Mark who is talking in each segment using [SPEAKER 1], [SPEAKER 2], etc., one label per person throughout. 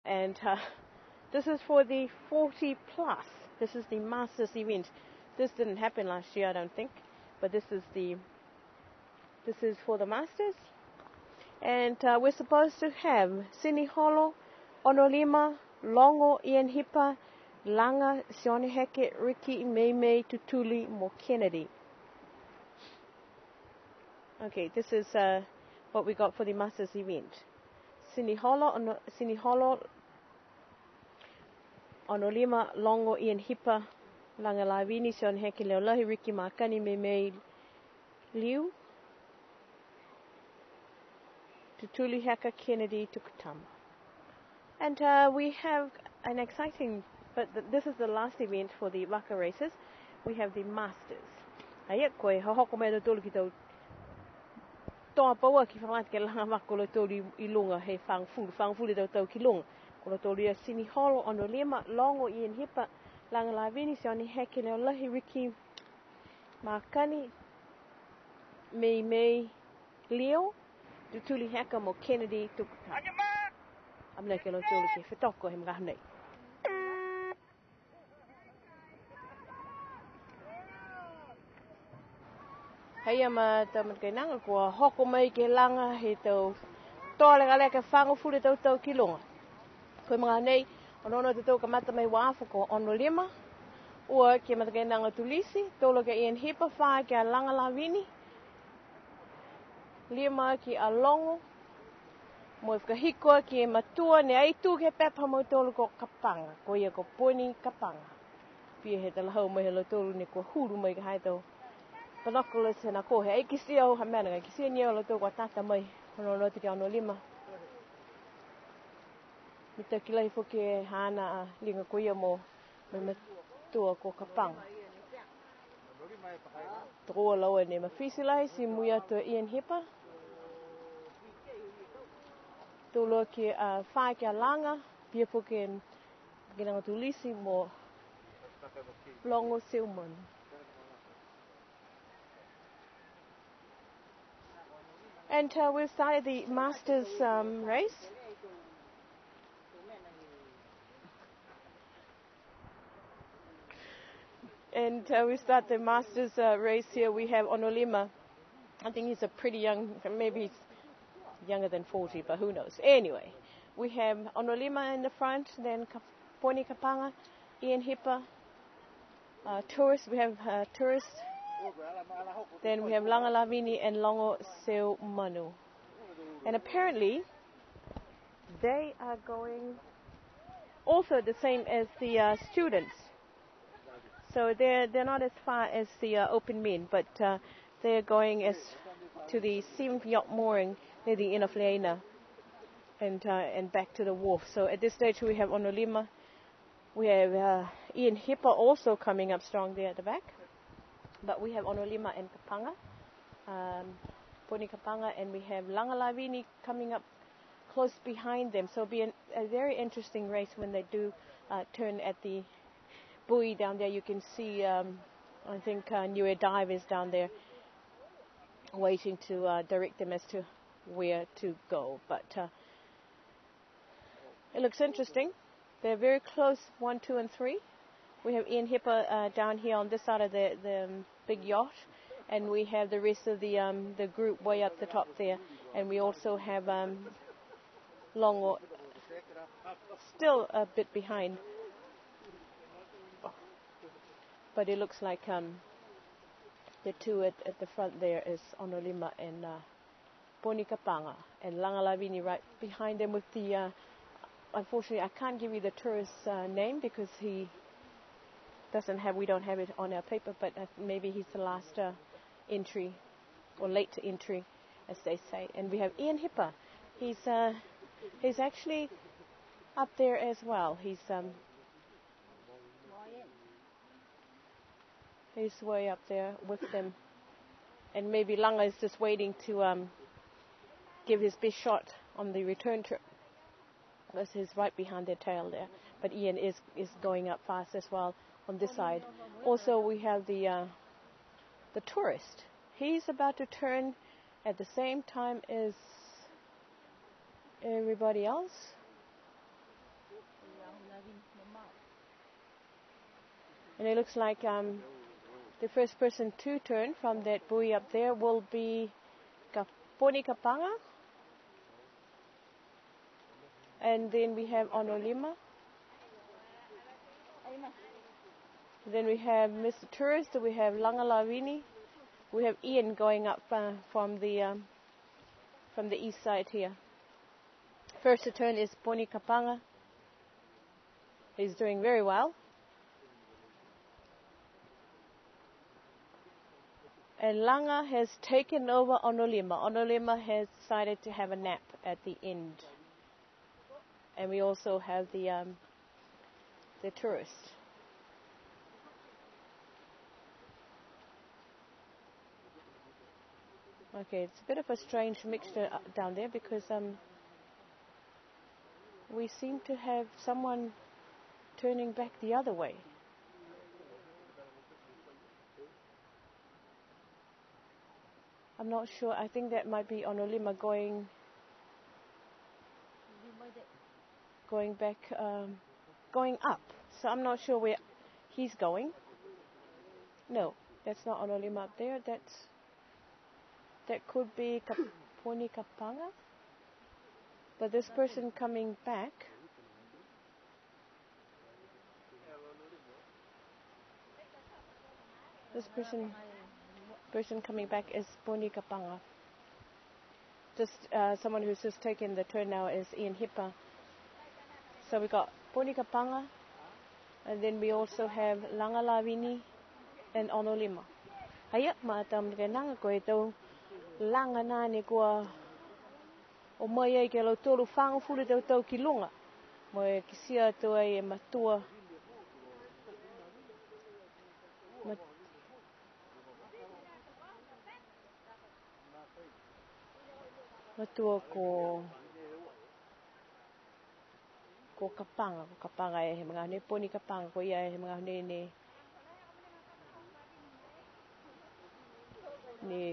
[SPEAKER 1] And this is for the 40 plus. This is the Masters event. This didn't happen last year, I don't think, but this is for the Masters. And we're supposed to have Siniholo, Onolima, Longo, Ian Hipa, Langa, Sione Heke, Ricky, May, Tutuli, Mo Kennedy. Okay, this is what we got for the Masters event. Siniholo, Onolima, Longo, Ian Hipa, Langa Lavini, Sione Heke, Leolahi, Ricky, Makani, May, Liu, Tutuli, Heka, Kennedy, Tukutama. And we have an exciting, but this is the last event for the Waka races. We have the Masters. Ayat koe hahoko mai tolu ki tau toa paua ki whamat ke langa wako lo tolu I lunga he whangfulu tau ki lunga. Ko lo tolu ia Siniholo, Onolima, Longo, Ian Hipa, Langa Lavini, Sione Heke, Leolahi, Ricky, Makani, May, Leo, Tutuli Heka, Mo Kennedy, Tukutama. I'm like a little bit for Toko him Gahne. Hey, I'm a Tamangananga, Hoko make a langa hito, Tola like a fango fully to Kilong. Kumane, on honor to talk a matter may wafako on Lima, or Kimagananga to Lisi, Tologa in Hipa Fag, Langa Lavini, Lima ki Alongo. Mo ka hiko ki matua ne ai tu ke pepa mo tolu ko kapanga ko ia ko poni kapanga pia he tala hau mai lo tolu ne ko huru mai ka hai to panakoles na ko he ai ki sia o ha mana ki sia ni lo to ko tata mai no ti ano lima mita ki lai fo ke hana linga ko ia mo mai matua ko kapanga tro lo ne ma fisilai si muia to Ian Hipa tolo ki whae kia langa, pia po ke ginanga tulisi mo longo silmon. And we've started the Masters race. And we start the Masters race here. We have Onolima. I think he's a pretty young, maybe he's younger than 40, but who knows. Anyway, we have Onolima in the front, then Poni Kapanga, Ian Hipa, Tourist, we have Tourist, then we have Langa Lavini and Longo Seu Manu. And apparently, they are going also the same as the students. So they're not as far as the open men, but they're going as to the 7th yacht mooring near the end of Leina and back to the wharf. So at this stage we have Onolima, we have Ian Hipa also coming up strong there at the back, but we have Onolima and Kapanga, Poni Kapanga, and we have Langa Lavini coming up close behind them. So it'll be a very interesting race when they do turn at the buoy down there. You can see, I think New Air Dive is down there waiting to direct them as to where to go, but it looks interesting. They're very close, 1, 2, and 3. We have Ian Hipa down here on this side of the big yacht, and we have the rest of the group way up the top there, and we also have Longo still a bit behind, but it looks like the two at the front there is Onolima and Poni Kapanga, and Langa Lavini right behind them with the, unfortunately I can't give you the tourist's name because he we don't have it on our paper, but maybe he's the last entry, or late to entry, as they say. And we have Ian Hipa. He's actually up there as well. He's way up there with them, and maybe Langa is just waiting to give his best shot on the return trip. Because he's right behind their tail there. But Ian is going up fast as well on this side. Also, we have the tourist. He's about to turn at the same time as everybody else. And it looks like the first person to turn from that buoy up there will be Poni Kapanga. And then we have Onolima. Then we have Mr. Tourist. We have Langalavini. We have Ian going up from the east side here. First to turn is Poni Kapanga. He's doing very well. And Langa has taken over Onolima. Onolima has decided to have a nap at the end. And we also have the tourist. Okay, it's a bit of a strange mixture down there because we seem to have someone turning back the other way. I'm not sure. I think that might be Onolima going back, going up. So I'm not sure where he's going. No, that's not Onolima up there. That could be Poni Kapanga. But this person coming back, this person coming back is Poni Kapanga. Just someone who's just taken the turn now is Ian Hippa. So we got Poni Kapanga, and then we also have Langalavini and Onolima. Haya matam kenanga ko ito langa na ni ko o mai ke lo tolu fango fulu tau kilunga mo kisia to e matua matua ko kapanga e mga ne Poni Kapanga ko ia e mga ne ni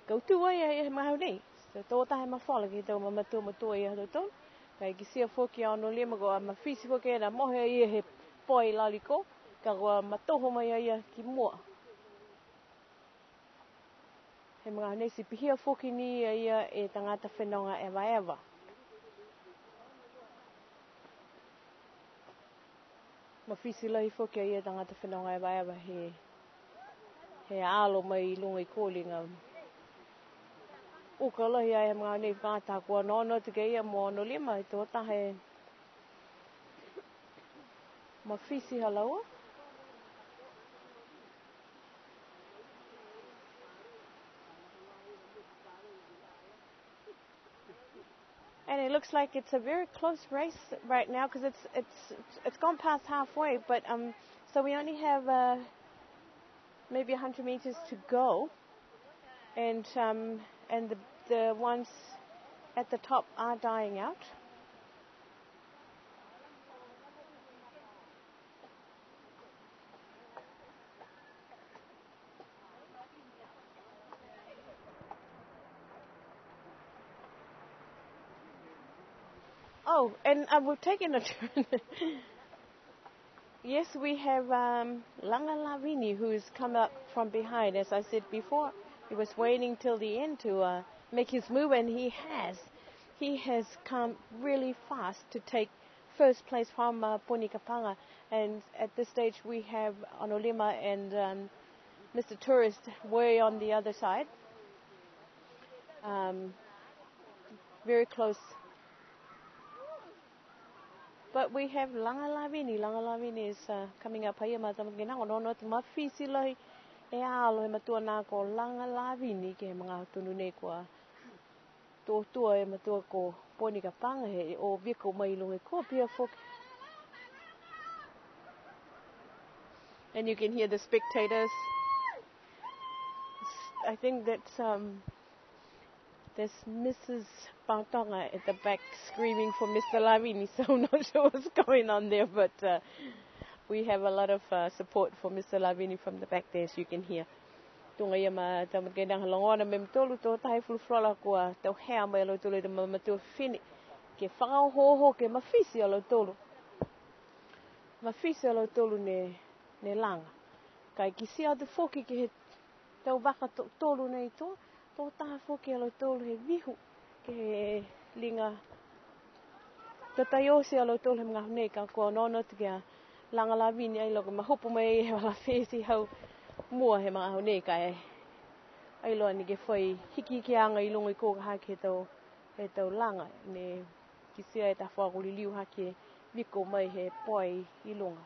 [SPEAKER 1] kautua e mga ne so ta ma fala ki to matua ia to kai ki sia foki ono lema go ma fisi foki na mo he he poi laliko ka go matoho mai ia ki mo he mga ne si pihia foki ni ia e tangata whenonga eva ma fisi lai foki ia tangata whenonga eva he alo mai lunga I kolinga uka lahi ai mga nei whātā kua nono te kei a mo Onolima I tō tahe ma fisi halaua. And it looks like it's a very close race right now because it's gone past halfway, but so we only have maybe 100 meters to go, and the ones at the top are dying out. Oh, and we've taken a turn. Yes, we have Langalavini, who's come up from behind. As I said before, he was waiting till the end to make his move, and he has. He has come really fast to take first place from Poni Kapanga. And at this stage, we have Onolima and Mr. Tourist way on the other side. Very close. But we have Langalavini. Langalavini is coming up here. Matamagina no no mafisi lai e alo e matua na ko Langalavini ke mga tunune ko to e matua ko Poni Kapanga he o biko mai lunga ko pia fok. And you can hear the spectators. I think there's Mrs. Pautonga at the back screaming for Mr. Lavini, so I'm not sure what's going on there, but we have a lot of support for Mr. Lavini from the back there, as you can hear. Tunga ia ma tamakendang halongona mem tolu to tai fulfrola ko to hea mai lo tolu de mamato fini ke whakao hoho ke mawhisi o lo tolu. mawhisi alo tolu ne langa. Kai ki sia te whoki ki he tau waka tolu nei tō taha whoki alo tolu he vihu ki he linga tataiosi alo tolu he mga nei ka kua nono te kia langa la vini ai loka mahupu mai he wala whesi hau mua he mga nei ka ai loa ni ke whai hiki ki anga I longo I kōka hake he tau langa ne ki sia e ta whakuri liu hake viko mai he poi I longa.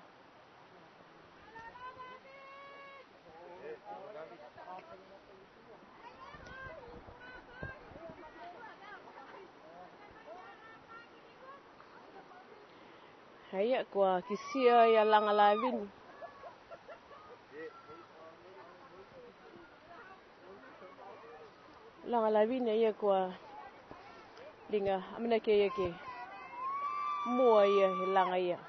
[SPEAKER 1] Hei kua ki sia ia langa la vini. Langa la vini ia kua linga amina ke ia ke mua ia he langa ia.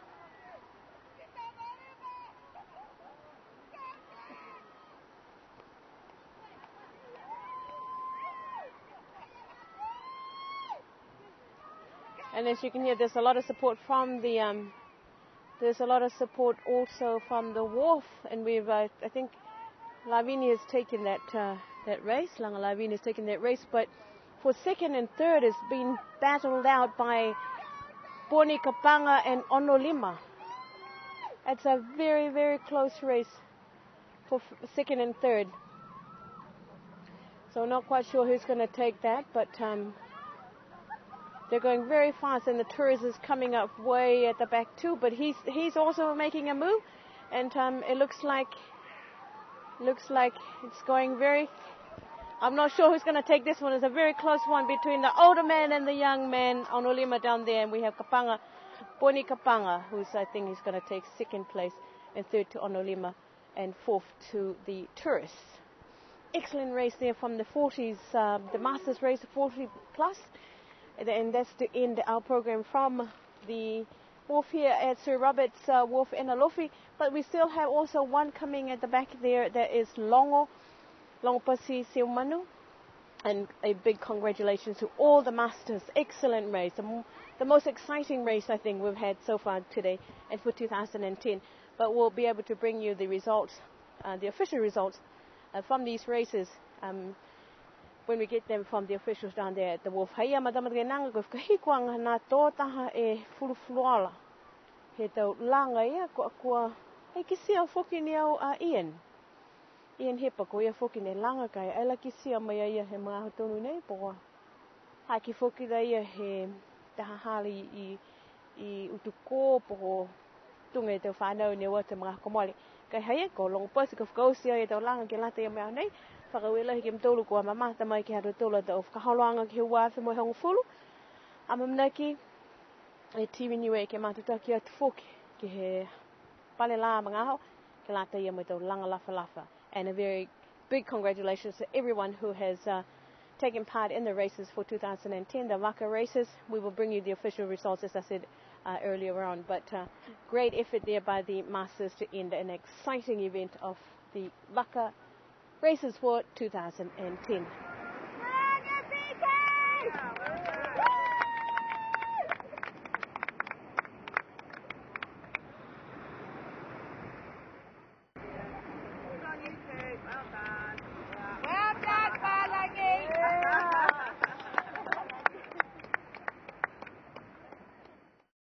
[SPEAKER 1] And as you can hear, there's a lot of support from there's a lot of support also from the wharf, and we've, I think, Lavini has taken that race. Langa Lavini has taken that race, but for second and third has been battled out by Poni Kapanga and Onolima. It's a very, very close race for second and third. So not quite sure who's going to take that, but they're going very fast, and the tourist is coming up way at the back too. But he's also making a move, and it looks like it's going very. I'm not sure who's going to take this one. It's a very close one between the older man and the young man on Olima down there, and we have Kapanga, Poni Kapanga, I think is going to take second place, and third to Onolima, and fourth to the tourists. Excellent race there from the 40s, the Masters race, 40 plus. And that's to end our program from the wharf here at Sir Robert's Wharf in Alofi. But we still have also one coming at the back there that is Longopasi Siumanu. And a big congratulations to all the Masters. Excellent race. The most exciting race I think we've had so far today and for 2010. But we'll be able to bring you the results, the official results from these races when we get them from the officials down there at the wharf. Haia madama ke nanga ko kahikuanga na tōtaha e fulufuluala. He tau langa ia kua hei kisia whoki ni au a Ian. Ian hepa ko ia whoki ne langa kai. Aila kisia mai ia he mga hotonu nei poa. Haki whoki da ia he taha hali I utuko poho tunga tau whanau ne wata mga komoli. Kai haia ko longo pasi ko whakausia ia tau langa ke lata ia mea nei. Whakawela hi kem tolu kua mamata mai ki haru tolu ta of kaholoanga ki hua whi moi hongo fulu. Amamnaki e tiwi niwe ke matutaki atu whoki ki he pale la mga hao ke lata ia mai tau langa lafa lafa. And a very big congratulations to everyone who has taken part in the races for 2010, the Waka races. We will bring you the official results as I said earlier on. But great effort there by the Masters to end an exciting event of the Waka races for 2010.